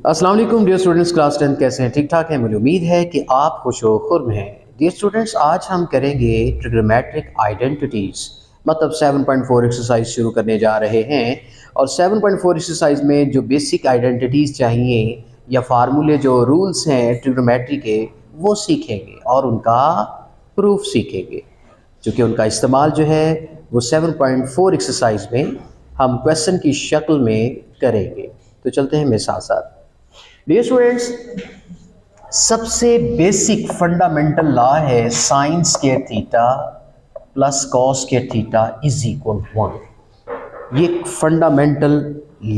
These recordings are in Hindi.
अस्सलाम वालेकुम डियर स्टूडेंट्स, क्लास 10 कैसे हैं? ठीक ठाक हैं। मुझे उम्मीद है कि आप खुश व खुर्म हैं। डियर स्टूडेंट्स, आज हम करेंगे ट्रिग्नोमेट्रिक आइडेंटिटीज़, मतलब 7.4 एक्सरसाइज शुरू करने जा रहे हैं। और 7.4 एक्सरसाइज में जो बेसिक आइडेंटिटीज़ चाहिए या फार्मूले, जो रूल्स हैं ट्रिग्नोमेट्री के, वो सीखेंगे और उनका प्रूफ सीखेंगे, क्योंकि उनका इस्तेमाल जो है वो 7.4 एक्सरसाइज में हम क्वेश्चन की शक्ल में करेंगे। तो चलते हैं मेरे साथ साथ। डियर स्टूडेंट्स, सबसे बेसिक फंडामेंटल लॉ है sine square theta plus cos square theta is equal 1। ये फंडामेंटल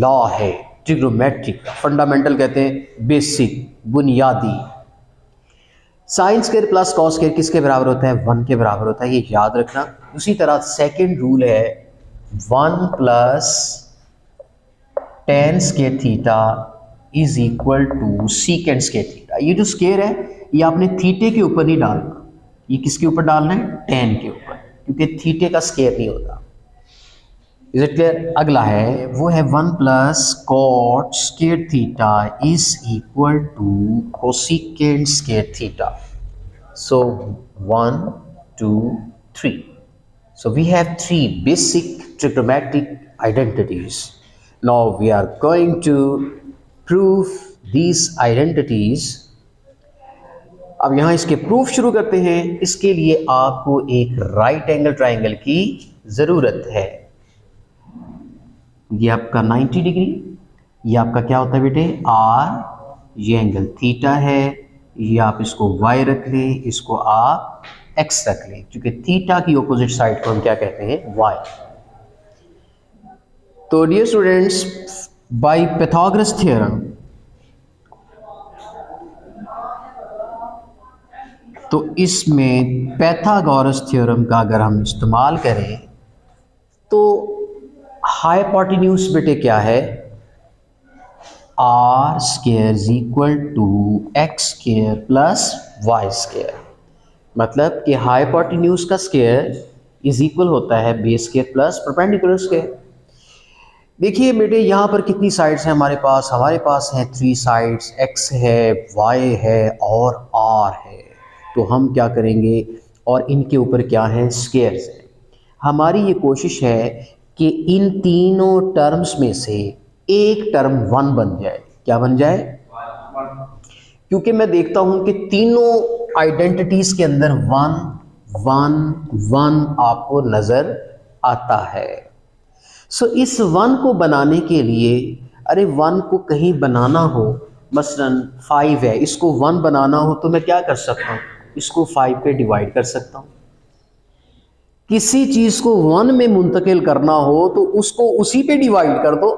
लॉ है ट्रिग्नोमेट्रिक का। फंडामेंटल कहते हैं बेसिक, बुनियादी। Sine square plus cos square किसके बराबर होता है? 1 के बराबर होता है, ये याद रखना। उसी तरह सेकेंड रूल है 1 plus tan square theta is equal to secant square theta. ये जो स्क्वायर है ये आपने थीटे के ऊपर नहीं डालना, ये किसके ऊपर डालना है? टेन के ऊपर, क्योंकि थीटे का स्क्वायर नहीं होता। Is it clear? अगला है वो है 1 plus cot square theta is equal to cosecant square theta. So 1 2 3। So we have 3 basic trigonometric identities. Now we are going to prove these identities. अब यहाँ इसके प्रूफ शुरू करते हैं। इसके लिए आपको एक राइट एंगल ट्राइंगल की ज़रूरत है। ये आपका 90 डिग्री, ये आपका क्या होता है बेटे? आर। ये एंगल थीटा है, ये आप इसको वाई रख लें, इसको आप एक्स रख लें, क्योंकि थीटा की ऑपोजिट साइड को हम क्या कहते हैं? वाई। तो dear students, by Pythagoras theorem, तो इसमें पाइथागोरस थ्योरम का अगर हम इस्तेमाल करें तो हाइपोटेन्यूज बेटे क्या है? R square is equal to x square plus y square. मतलब कि हाइपोटेन्यूज का स्क्वायर इज इक्वल होता है base square plus perpendicular square. देखिए बेटे, यहाँ पर कितनी साइड्स हैं हमारे पास? हमारे पास हैं 3 साइड्स, x है, y है और r है। तो हम क्या करेंगे, और इनके ऊपर क्या है? स्क्वायर्स है। हमारी ये कोशिश है कि इन तीनों टर्म्स में से एक टर्म 1 बन जाए। क्या बन जाए? क्योंकि मैं देखता हूं कि तीनों आइडेंटिटीज के अंदर 1 1 1 आपको नजर आता है। सो इस 1 को बनाने के लिए, अरे 1 को कहीं बनाना हो, मसलन 5 है, इसको 1 बनाना हो तो मैं क्या कर सकता हूँ? इसको 5 पे डिवाइड कर सकता हूँ। किसी चीज को 1 में मुंतकिल करना हो तो उसको उसी पे डिवाइड कर दो।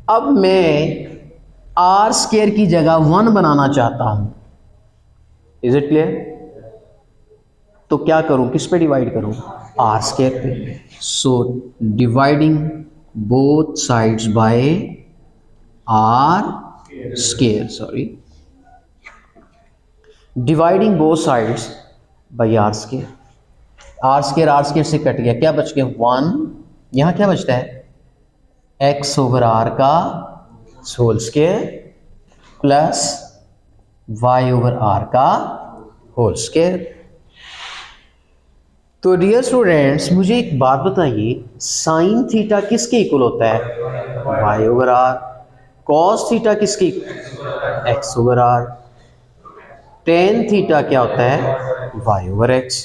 अब मैं आर स्क्वायर की जगह 1 बनाना चाहता हूं। Is it clear? तो क्या करूं? किस पे डिवाइड करूं? आर स्क्वायर पे। So dividing both sides by r square, sorry, dividing both sides by r square. R square से कट गया, क्या बच गया? 1। यहां क्या बचता है? एक्स ओवर आर का whole square plus y over r का होल स्क्वायर। तो डियर स्टूडेंट्स, मुझे एक बात बताइए, साइन थीटा किसके इक्वल होता है? Y over r. Cos theta किसके? X over r. Tan theta क्या होता है? Y over x.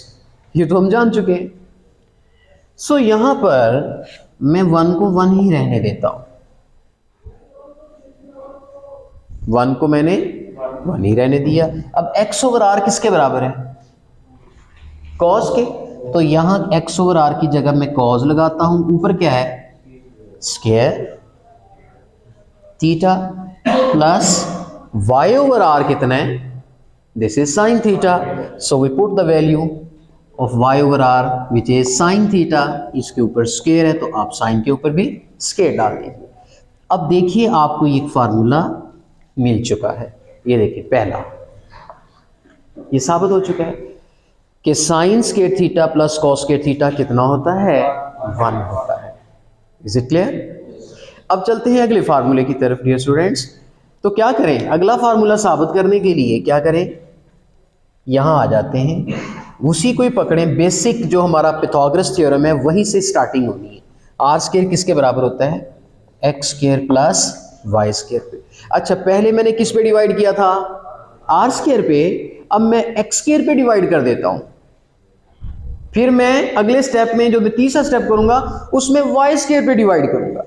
ये तो हम जान चुके हैं। सो यहां पर मैं 1 को 1 ही रहने देता हूं। 1 को मैंने 1 ही रहने दिया। अब x ओवर आर किसके बराबर है? कॉस के। तो यहां x ओवर आर की जगह मैं कॉस लगाता हूं। ऊपर क्या है? Square theta plus y over r कितना है? This is sine theta. So we put the value of y over r which is sine theta. इसके ऊपर स्क्वायर है तो आप साइन के ऊपर भी स्क्वायर डाल दीजिए। अब देखिए, आपको एक फार्मूला मिल चुका है। ये देखिए, पहला ये साबित हो चुका है कि sine square theta plus cos square theta कितना होता है? 1 होता है। Is it clear? अब चलते हैं अगले फार्मूले की तरफ डियर स्टूडेंट्स। तो क्या करें, अगला फार्मूला साबित करने के लिए क्या करें, यहां आ जाते हैं, उसी को ही पकड़ें, बेसिक जो हमारा पाइथागोरस थ्योरम है वहीं से स्टार्टिंग होनी है। आर स्क्वायर किसके बराबर होता है, x square plus y square पे। अच्छा, पहले मैंने किस पे डिवाइड किया था, आर स्क्वायर पे, अब मैं एक्स स्क्वायर पे डिवाइड कर देता हूं। फिर मैं अगले स्टेप में जो मैं तीसरा स्टेप करूंगा उसमें वाई स्क्वायर पे डिवाइड करूंगा।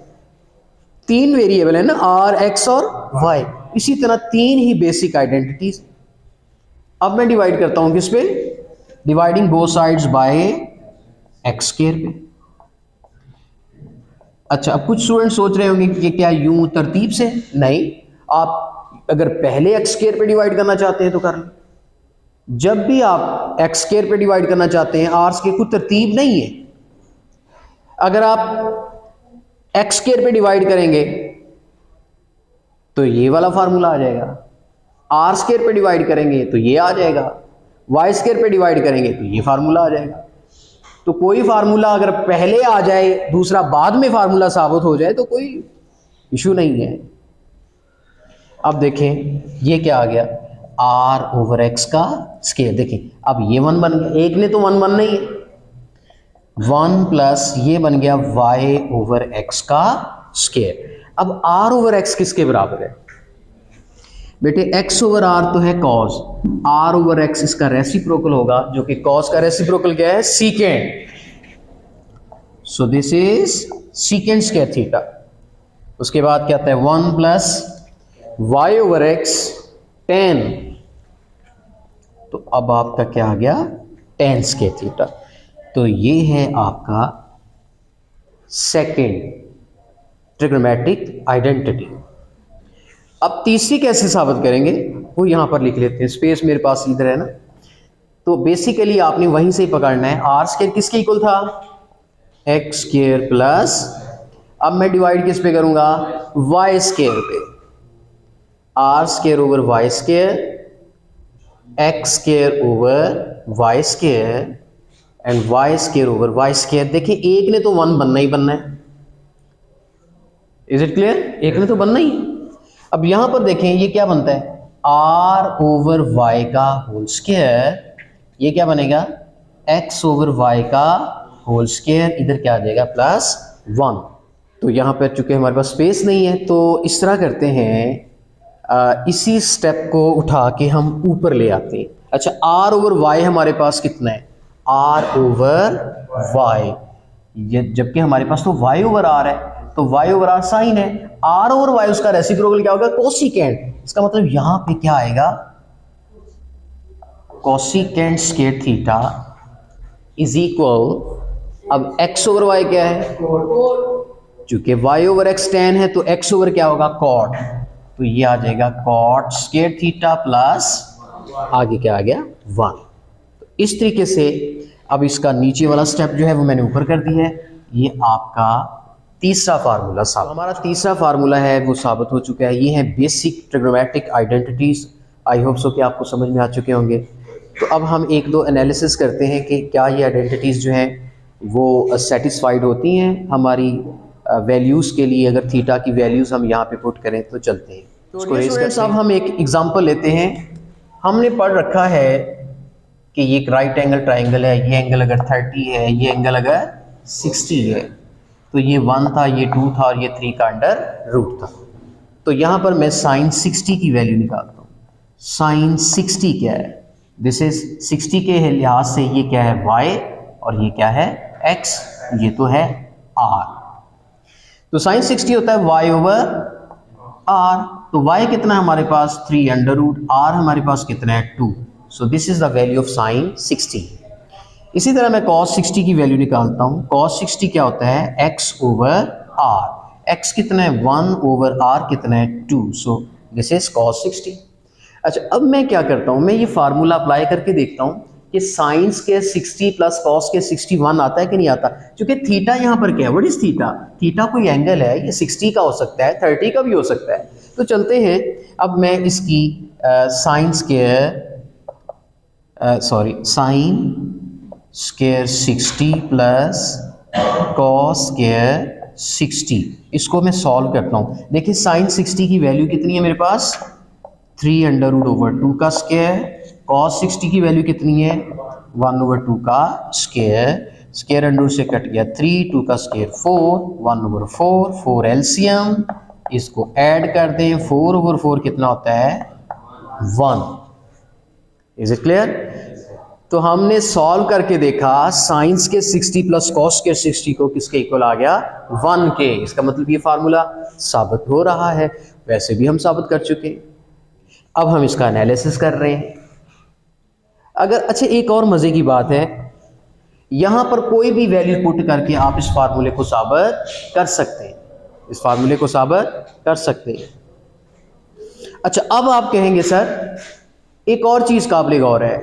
तीन वेरिएबल है ना, आर, एक्स और वाई, इसी तरह तीन ही बेसिक आइडेंटिटीज। अब मैं डिवाइड करता हूं किस पे, dividing both sides bye x square पे। अच्छा, अब कुछ स्टूडेंट सोच रहे होंगे कि क्या यूं तरतीब से, नहीं, आप अगर पहले एक्स स्क्वायर पे डिवाइड करना चाहते हैं तो कर लें। जब भी आप एक्स स्क्वायर पे डिवाइड करना चाहते हैं, आर स्क्वायर कोई तरतीब नहीं है। अगर आप एक्स स्क्वायर पे डिवाइड करेंगे तो ये वाला फार्मूला आ जाएगा, आर स्क्वायर पे डिवाइड करेंगे तो ये आ जाएगा, वाई स्क्वायर पे डिवाइड करेंगे तो ये फार्मूला आ जाएगा। तो कोई फार्मूला अगर पहले आ जाए, दूसरा बाद में फार्मूला साबित हो जाए तो कोई इशू नहीं है। अब देखें ये क्या आ गया, आर ओवर एक्स का स्क्वायर। देखें अब ये वन बन गया, एक ने तो वन बनना ही है, वन प्लस ये बन गया वाई ओवर एक्स का स्क्वायर। अब आर ओवर एक्स किसके बराबर है बेटे, एक्स ओवर आर तो है कॉस, आर ओवर एक्स इसका रेसिप्रोकल होगा, जो कि कॉस का रेसिप्रोकल क्या है, secant. So this is secant square theta. उसके बाद क्या आता है, one plus y over x tan. तो अब आपका क्या आ गया, टेन स्क्वायर थीटा। तो ये है आपका सेकेंड ट्रिग्नोमेट्रिक आइडेंटिटी। अब तीसरी कैसे साबित करेंगे वो यहां पर लिख लेते हैं, स्पेस मेरे पास इधर है ना। तो बेसिकली आपने वहीं से ही पकड़ना है, आर स्क्वायर किसके इक्वल था, एक्स स्क्वायर प्लस, अब मैं डिवाइड किस पे करूंगा, वाई स्क्वायर पे। R square over y square, x square over y square and y square over y square. देखिए एक ने तो वन बनना ही बनना है, इज इट क्लियर, एक ने तो बनना ही। अब यहां पर देखें ये क्या बनता है, आर ओवर वाई का होल स्क्वायर, ये क्या बनेगा, एक्स ओवर वाई का होल स्क्वायर, इधर क्या आ जाएगा प्लस वन। तो यहां पर चूंकि हमारे पास स्पेस नहीं है तो इस तरह करते हैं, इसी स्टेप को उठा के हम ऊपर ले आते हैं। अच्छा, आर ओवर वाई हमारे पास कितना है, आर ओवर वाई, जबकि हमारे पास तो वाई ओवर आर है, तो वाई ओवर आर साइन है, आर ओवर वाई उसका रेसिप्रोकल क्या होगा, कोसिकेंट। इसका मतलब यहां पे क्या आएगा, cosecant square theta is equal, अब एक्स ओवर वाई क्या है, चूंकि वाई ओवर एक्स टेन है तो एक्स ओवर क्या होगा, कॉट। तो ये आ जाएगा कॉट स्क्वायर थीटा प्लस आगे क्या आ गया, वन। तो इस तरीके से अब इसका नीचे वाला स्टेप जो है वो मैंने ऊपर कर दिया है। ये आपका तीसरा फार्मूला साबित, हमारा तीसरा फार्मूला है वो साबित हो चुका है। ये है basic trigonometric identities. I hope so कि आपको समझ में आ चुके होंगे। तो अब हम एक दो एनालिसिस करते हैं कि क्या ये आइडेंटिटीज जो हैं वो सेटिस्फाइड होती हैं हमारी वैल्यूज़ के लिए। अगर थीटा की वैल्यूज़ हम यहाँ पे पुट करें तो चलते हैं। तो स्टूडेंट्स अब हम एक एग्जांपल लेते हैं। हमने पढ़ रखा है कि ये एक राइट एंगल ट्राइंगल है, ये एंगल अगर 30 है, ये एंगल अगर 60 है, तो ये 1 था, ये 2 था और ये 3 का अंडर रूट था। तो यहाँ पर मैं साइन 60 की वैल्यू निकालता हूँ। साइन 60 क्या है, दिस इज 60 के लिहाज से ये क्या है, y और ये क्या है, x, ये तो है r। तो साइन 60 होता है y ओवर r। तो y कितना है हमारे पास, 3 अंडर रूट, r हमारे पास कितना है, 2। सो this is the value of sine 60। इसी तरह मैं cos 60 की वैल्यू निकालता हूं। cos 60 क्या होता है, x ओवर r। x कितना है, 1 ओवर r कितना है, 2। सो दिस इज cos 60। अच्छा, अब मैं क्या करता हूं, मैं ये फार्मूला अप्लाई करके देखता हूं कि साइंस के 60 प्लस कॉस के 61 आता है कि नहीं आता। क्योंकि थीटा यहाँ पर क्या है, व्हाट इज थीटा, थीटा कोई एंगल है, ये 60 का हो सकता है, 30 का भी हो सकता है। तो चलते हैं, अब मैं इसकी sine square 60 plus cos square 60। इसको मैं सॉल्व करता हूँ। देखिए साइन 60 की वैल्यू कितनी है मेरे पास, 3√2 का स्क्वायर। कॉस 60 की वैल्यू कितनी है, 1/2 का स्क्वायर। स्क्वायर अंडर से कट गया 3, 2 का स्क्वायर 4, 1/4, 4 एलसीएम। इसको ऐड कर दें, 4/4 कितना होता है, 1। Is it clear? तो हमने सॉल्व करके देखा साइंस के 60 प्लस कॉस के 60 को किसके इक्वल आ गया, 1 के। इसका मतलब ये फार्मूला साबित हो रहा है, वैसे भी हम साबित कर चुके। अब हम इसका एनालिसिस कर रहे हैं। अगर अच्छा एक और मजे की बात है, यहां पर कोई भी वैल्यू पुट करके आप इस फार्मूले को साबित कर सकते हैं, इस फार्मूले को साबित कर सकते हैं। अच्छा अब आप कहेंगे सर एक और चीज काबिल गौर है,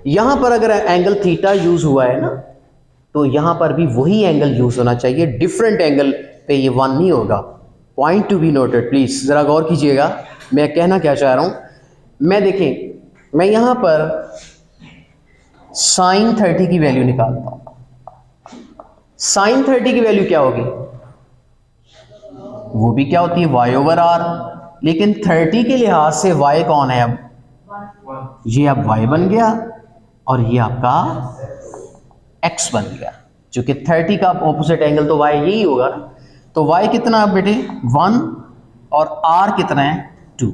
यहां पर अगर एंगल थीटा यूज हुआ है ना, तो यहां पर भी वही एंगल यूज होना चाहिए, डिफरेंट एंगल पे ये 1 नहीं होगा। Point to be noted, please जरा गौर कीजिएगा मैं कहना क्या चाह रहा हूं। मैं देखें, मैं यहां पर साइन 30 की वैल्यू निकालता हूं। साइन 30 की वैल्यू क्या होगी, वो भी क्या होती है, y/r। लेकिन 30 के लिहाज से y कौन है, अब ये अब y बन गया और ये आपका x बन गया, क्योंकि 30 का ऑपोजिट एंगल तो y यही होगा ना। तो y कितना है बेटे, 1, और r कितना है, 2।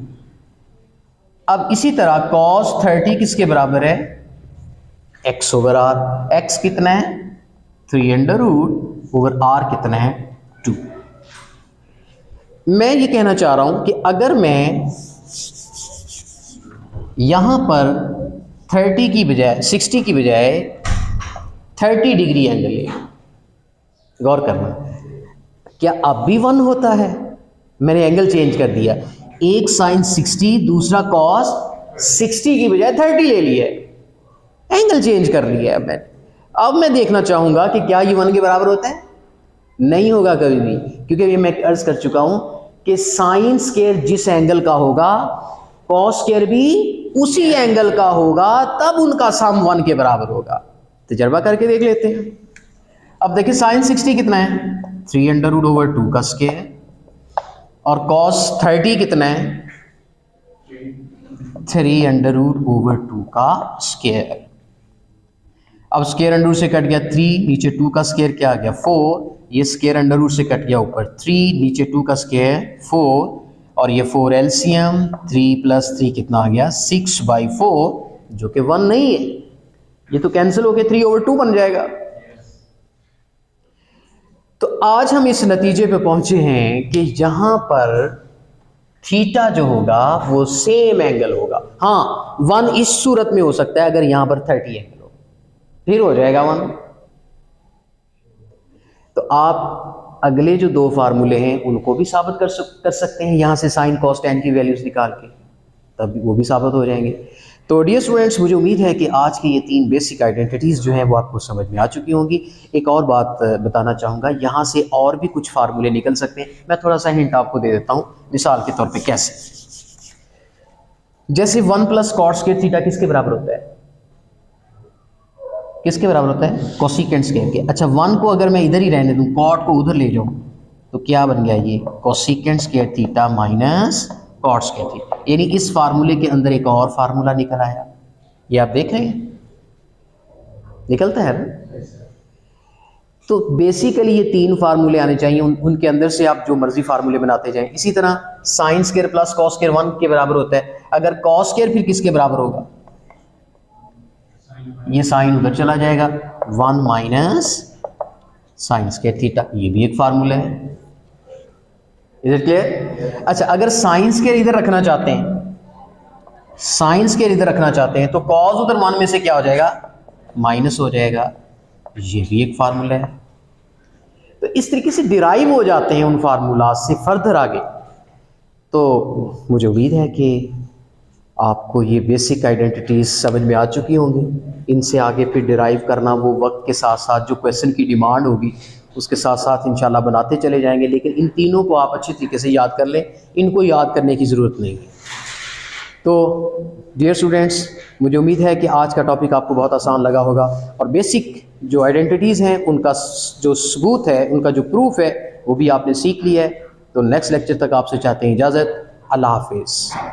अब इसी तरह cos 30 किसके बराबर है, x/r। x कितना है, 3√r कितना है, 2। मैं ये कहना चाह रहा हूं कि अगर मैं यहां पर 30 की बजाय 60 की बजाय 30 डिग्री एंगल ले, गौर करना, क्या अब भी 1 होता है? मैंने एंगल चेंज कर दिया, एक साइन 60 दूसरा कॉस 60 की बजाय 30 ले लिया, एंगल चेंज कर लिया है मैंने। अब मैं देखना चाहूंगा कि क्या ये 1 के बराबर होता है, नहीं होगा कभी भी, क्योंकि ये मैं अर्ज कर चुका हूं कि साइन स्क्वायर जिस एंगल का होगा कॉस स्क्वायर भी उसी एंगल का होगा, तब उनका सम 1 के बराबर होगा। तजर्बा करके देख लेते हैं। अब देखिए साइन 60 कितना है, 3√2 का स्क्वायर, और कॉस 30 कितना है, 3√2 का स्क्वायर। अब स्क्वायर अंडर से कट गया 3, नीचे 2 का स्क्वायर क्या आ गया, 4। ये स्क्वायर अंडर रूट से कट गया ऊपर 3, नीचे 2 का स्क्वायर 4, और ये 4 एलसीएम, 3 + 3 कितना आ गया, 6/4, जो कि 1 नहीं है, ये तो कैंसिल होके 3/2 बन जाएगा। तो आज हम इस नतीजे पे पहुंचे हैं कि यहां पर थीटा जो होगा वो सेम एंगल होगा। हाँ 1 इस सूरत में हो सकता है अगर यहां पर 30 एंगल हो, फिर हो जाएगा 1। तो आप अगले जो 2 फार्मूले हैं उनको भी साबित कर सकते हैं, यहां से साइन कॉस टैन की वैल्यूज निकाल के, तब वो भी साबित हो जाएंगे। तो डियर स्टूडेंट्स, मुझे उम्मीद है कि आज की ये 3 बेसिक आइडेंटिटीज़ जो हैं वो आपको समझ में आ चुकी होंगी। एक और बात बताना चाहूँगा, यहाँ से और भी कुछ फार्मूले निकल सकते हैं। मैं थोड़ा सा हिंट आपको दे देता हूँ, मिसाल के तौर पे कैसे, जैसे 1 + cot स्क्वायर थीटा किसके बराबर होता है, किसके बराबर होता है, कोसिकेंट स्क्वायर के। अच्छा 1 को अगर मैं इधर ही रहने दूँ, कॉट को उधर ले जाऊँ, तो क्या बन गया, ये cosecant square theta minus cot square theta. यानी इस फार्मूले के अंदर एक और फार्मूला निकल आया, ये आप देख रहे हैं, निकलता है ना। तो बेसिकली ये 3 फार्मूले आने चाहिए, उनके अंदर से आप जो मर्जी फार्मूले बनाते जाएं। इसी तरह साइन स्क्वायर + कॉस स्क्वायर 1 के बराबर होता है, अगर कॉस स्क्वायर फिर किसके बराबर होगा, ये साइन उधर चला जाएगा, 1 - साइन स्क्वायर थीटा, ये भी एक फार्मूला है। Is it clear? अच्छा अगर साइन स्क्वायर इधर रखना चाहते हैं, साइन स्क्वायर इधर रखना चाहते हैं, तो कॉस उधर 1 में से क्या हो जाएगा, माइनस हो जाएगा, ये भी एक फार्मूला है। तो इस तरीके से डिराइव हो जाते हैं उन फार्मूला से फर्दर आगे। तो मुझे उम्मीद है कि आपको ये बेसिक आइडेंटिटीज समझ में आ चुकी होंगी। इनसे आगे फिर डिराइव करना वो वक्त के साथ साथ जो क्वेश्चन की डिमांड होगी उसके साथ साथ इंशाल्लाह बनाते चले जाएंगे। लेकिन इन तीनों को आप अच्छी तरीके से याद कर लें, इनको याद करने की ज़रूरत नहीं है। तो डियर स्टूडेंट्स, मुझे उम्मीद है कि आज का टॉपिक आपको बहुत आसान लगा होगा और बेसिक जो आइडेंटिटीज़ हैं उनका जो सबूत है, उनका जो प्रूफ है, वो भी आपने सीख लिया है। तो नेक्स्ट लेक्चर तक आपसे चाहते हैं इजाज़त। अल्लाह हाफिज़।